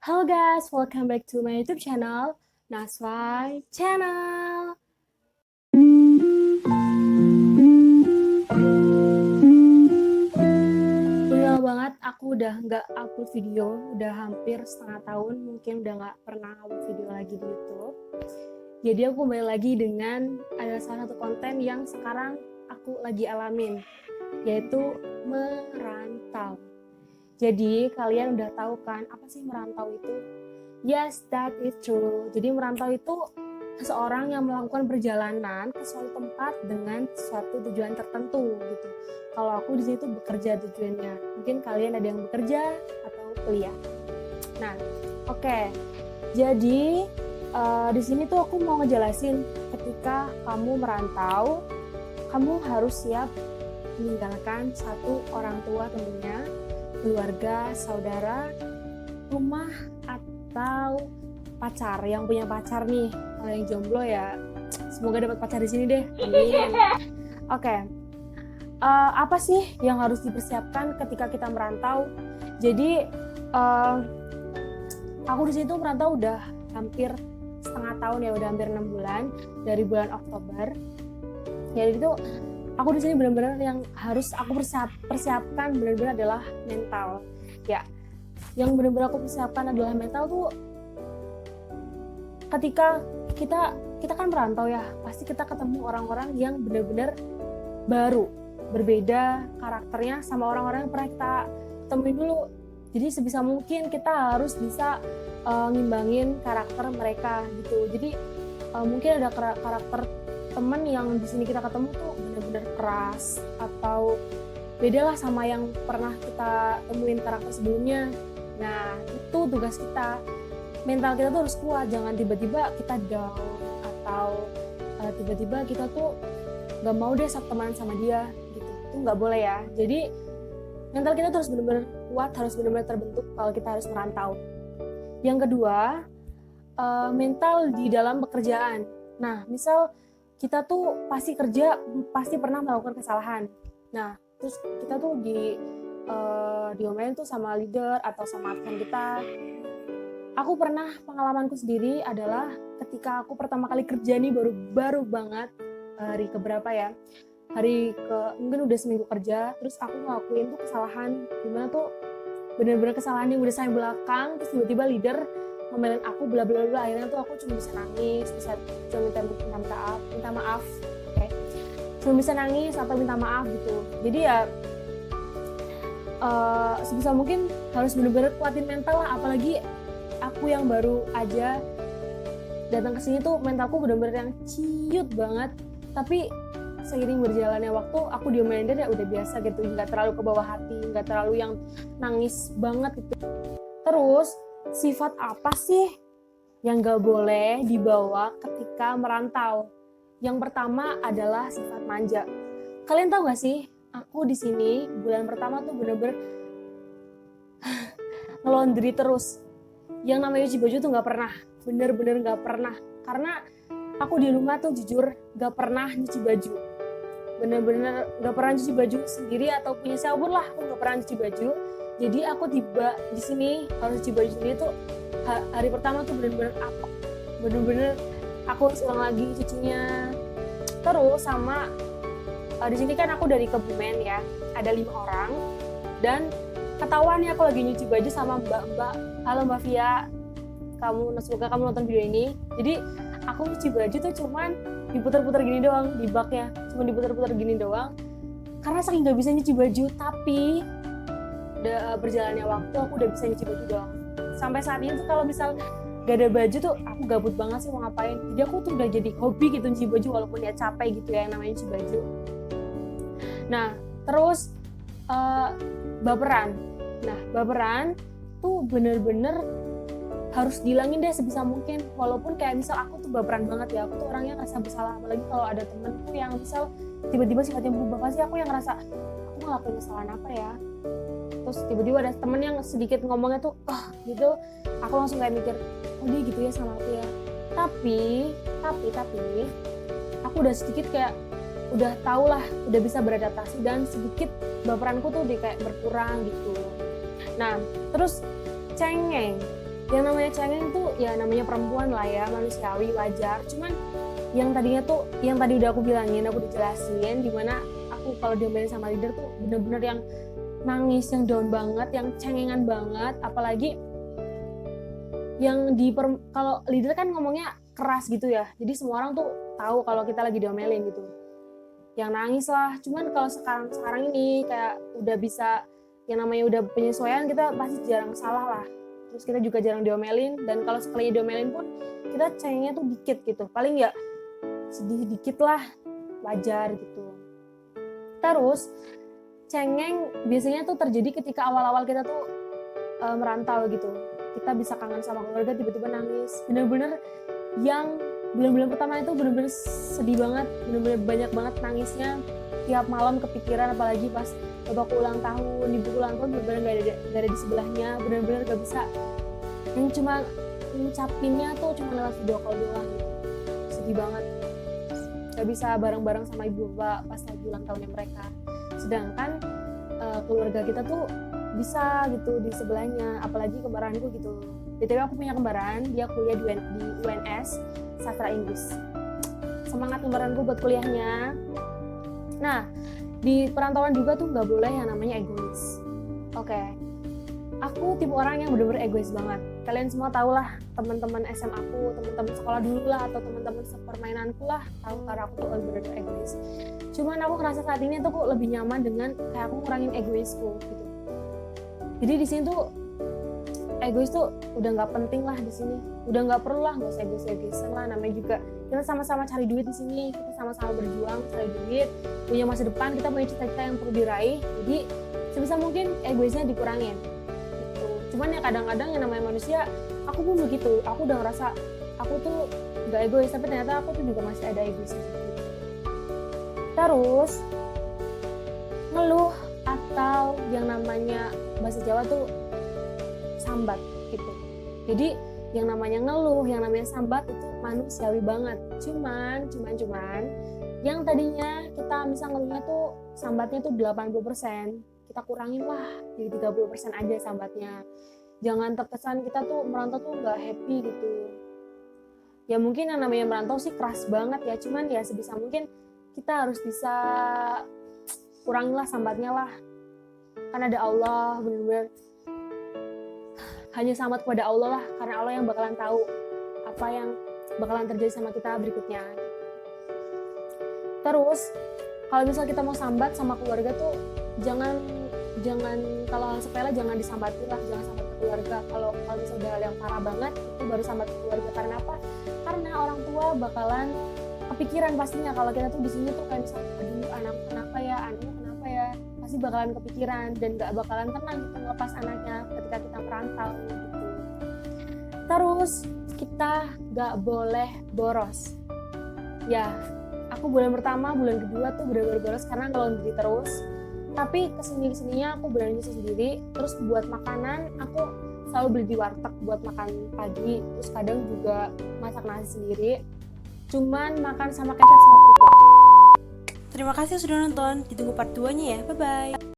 Halo guys, welcome back to my YouTube channel, Naswai Channel. Udah lama banget aku udah nggak upload video, udah hampir setengah tahun, mungkin udah nggak pernah upload video lagi di YouTube. Jadi aku kembali lagi dengan ada salah satu konten yang sekarang aku lagi alamin, yaitu merantau. Jadi kalian udah tahu kan apa sih merantau itu? Yes, that is true. Jadi merantau itu seseorang yang melakukan perjalanan ke suatu tempat dengan suatu tujuan tertentu gitu. Kalau aku di sini tuh bekerja tujuannya. Mungkin kalian ada yang bekerja atau kuliah. Nah, oke. Jadi di sini tuh aku mau ngejelasin ketika kamu merantau, kamu harus siap meninggalkan satu orang tua tentunya, keluarga, saudara, rumah, atau pacar. Yang punya pacar nih, kalau yang jomblo ya semoga dapat pacar di sini deh, amin. Oke. Apa sih yang harus dipersiapkan ketika kita merantau? Jadi aku di sini tuh merantau udah hampir setengah tahun ya, udah hampir 6 bulan dari bulan Oktober. Jadi itu aku di sini benar-benar yang harus aku persiapkan benar-benar adalah mental. Ya, yang benar-benar aku persiapkan adalah mental tuh ketika kita kan merantau ya, pasti kita ketemu orang-orang yang benar-benar baru, berbeda karakternya sama orang-orang yang pernah kita temuin dulu. Jadi sebisa mungkin kita harus bisa ngimbangin karakter mereka gitu. Jadi mungkin ada karakter teman yang di sini kita ketemu tuh benar-benar keras atau beda lah sama yang pernah kita temuin karakter sebelumnya. Nah, itu tugas kita. Mental kita tuh harus kuat, jangan tiba-tiba kita down atau tiba-tiba kita tuh nggak mau deh teman sama dia gitu. Itu nggak boleh ya. Jadi mental kita tuh harus benar-benar kuat, harus benar-benar terbentuk kalau kita harus merantau. Yang kedua, mental di dalam pekerjaan. Nah, misal kita tuh pasti kerja, pasti pernah melakukan kesalahan. Nah, terus kita tuh diomelin tuh sama leader atau sama atasan kita. Aku pernah, pengalamanku sendiri adalah ketika aku pertama kali kerja nih, baru banget hari keberapa ya, mungkin udah seminggu kerja, terus aku ngelakuin tuh kesalahan, dimana tuh bener-bener kesalahan yang udah saya belakang, terus tiba-tiba leader ngomelin aku bla bla bla. Akhirnya tuh aku cuma bisa nangis, cuma minta maaf, okay. Cuma bisa nangis atau minta maaf gitu. Jadi ya sebisa mungkin harus bener-bener kuatin mental lah, apalagi aku yang baru aja datang ke sini tuh mentalku bener-bener yang ciut banget. Tapi seiring berjalannya waktu, aku diomelin dia ya udah biasa gitu, nggak terlalu ke bawah hati, nggak terlalu yang nangis banget gitu. Terus sifat apa sih yang nggak boleh dibawa ketika merantau? Yang pertama adalah sifat manja. Kalian tahu nggak sih, aku di sini bulan pertama tuh bener-bener ngelondri terus. Yang namanya cuci baju tuh nggak pernah, bener-bener nggak pernah. Karena aku di rumah tuh jujur nggak pernah nyuci baju, bener-bener nggak pernah nyuci baju sendiri atau punya sabun lah, aku nggak pernah nyuci baju. Jadi aku tiba di sini harus cuci baju sendiri tuh hari pertama tuh bener-bener apek, bener-bener aku harus ulang lagi cucinya. Terus sama di sini kan aku dari Kebumen ya, ada 5 orang dan ketahuan nih aku lagi nyuci baju sama mbak-mbak. Halo Mbak Via, semoga kamu nonton video ini. Jadi aku nyuci baju tuh cuman diputar-putar gini doang di baknya, cuma diputar-putar gini doang karena saking gak bisa nyuci baju. Tapi berjalannya waktu aku udah bisa nyuci baju doang. Sampai saat ini tuh kalau misal gak ada baju tuh aku gabut banget sih mau ngapain. Jadi aku tuh udah jadi hobi gitu nyuci baju, walaupun ya capek gitu ya yang namanya nyuci baju. Nah terus baperan. Nah baperan tuh bener-bener harus dihilangin deh sebisa mungkin. Walaupun kayak misal aku tuh baperan banget ya, aku tuh orangnya ngerasa bersalah, apalagi kalau ada temenku yang misal tiba-tiba sifatnya berubah, pasti aku yang ngerasa aku ngelakuin kesalahan apa ya. Terus tiba-tiba ada temen yang sedikit ngomongnya tuh gitu, aku langsung kayak mikir, oh dia gitu ya sama aku ya. Tapi aku udah sedikit kayak udah tau lah, udah bisa beradaptasi dan sedikit baperanku tuh udah kayak berkurang gitu. Nah terus cengeng. Yang namanya cengeng tuh ya namanya perempuan lah ya, manusiawi, wajar. Cuman yang tadinya tuh, yang tadi udah aku bilangin, aku dijelasin dimana aku kalau diomelin sama leader tuh bener-bener yang nangis, yang down banget, yang cengengan banget. Apalagi yang kalau leader kan ngomongnya keras gitu ya, jadi semua orang tuh tahu kalau kita lagi diomelin gitu, yang nangis lah. Cuman kalau sekarang ini kayak udah bisa, yang namanya udah penyesuaian, kita pasti jarang salah lah, terus kita juga jarang diomelin. Dan kalau sekalinya diomelin pun kita cengengnya tuh dikit gitu, paling ya sedih dikit lah, wajar gitu. Terus cengeng biasanya tuh terjadi ketika awal-awal kita tuh merantau gitu. Kita bisa kangen sama keluarga, tiba-tiba nangis. Bener-bener yang bulan-bulan pertama itu bener-bener sedih banget, bener-bener banyak banget nangisnya. Tiap malam kepikiran, apalagi pas bapakku ulang tahun, ibuku ulang tahun, bener-bener gak ada di sebelahnya. Bener-bener gak bisa, yang cuma ngucapinnya tuh cuma lewat video call doang gitu. Sedih banget, gak bisa bareng-bareng sama ibu bapak pas lagi ulang tahunnya mereka. Sedangkan keluarga kita tuh bisa gitu di sebelahnya, apalagi kembaranku gitu. BTW aku punya kembaran, dia kuliah di UNS Sastra Inggris. Semangat kembaranku buat kuliahnya. Nah, di perantauan juga tuh nggak boleh yang namanya egois. Oke. Aku tipe orang yang bener-bener egois banget. Kalian semua tahu lah, teman-teman SMA aku, teman-teman sekolah dulu lah, atau teman-teman sepermainanku lah, tahu karena aku tuh bener-bener egois. Cuman aku ngerasa saat ini tuh aku lebih nyaman dengan kayak aku ngurangin egoisku gitu. Jadi di sini tuh egois tuh udah nggak penting lah di sini, udah nggak perlu lah, nggak usah egois-egoisan lah. Namanya juga kita sama-sama cari duit di sini, kita sama-sama berjuang cari duit, punya masa depan, kita punya cita-cita yang perlu diraih. Jadi sebisa mungkin egoisnya dikurangin. Gitu. Cuman ya kadang-kadang yang namanya manusia, aku pun begitu. Aku udah ngerasa aku tuh nggak egois, tapi ternyata aku tuh juga masih ada egoisnya. Terus ngeluh atau yang namanya bahasa Jawa tuh sambat gitu. Jadi yang namanya ngeluh, yang namanya sambat itu manusiawi banget. Cuman yang tadinya kita bisa ngeluhnya tuh sambatnya tuh 80%, kita kurangin lah jadi 30% aja sambatnya. Jangan terkesan kita tuh merantau tuh nggak happy gitu. Ya mungkin yang namanya merantau sih keras banget ya, cuman ya sebisa mungkin kita harus bisa kurangin lah sambatnya lah. Kan ada Allah, bener-bener hanya sambat kepada Allah lah, karena Allah yang bakalan tahu apa yang bakalan terjadi sama kita berikutnya. Terus kalau misal kita mau sambat sama keluarga tuh jangan kalau hal sepele jangan disambati lah, jangan sambat ke keluarga. Kalau misal udah hal yang parah banget itu baru sambat ke keluarga. Karena apa? Karena orang tua bakalan kepikiran pastinya kalau kita tuh di sini tuh kayak misal, aduh anakku kenapa ya, pasti bakalan kepikiran dan gak bakalan tenang gitu ngelepas anaknya ketika kita merantau gitu. Terus kita gak boleh boros. Ya, aku bulan pertama, bulan kedua tuh bener-bener boros karena ngelondri terus. Tapi kesininya aku berani sendiri. Terus buat makanan aku selalu beli di warteg buat makan pagi. Terus kadang juga masak nasi sendiri. Cuman makan sama kecap sama kerupuk. Terima kasih sudah nonton, ditunggu part 2-nya ya, bye-bye.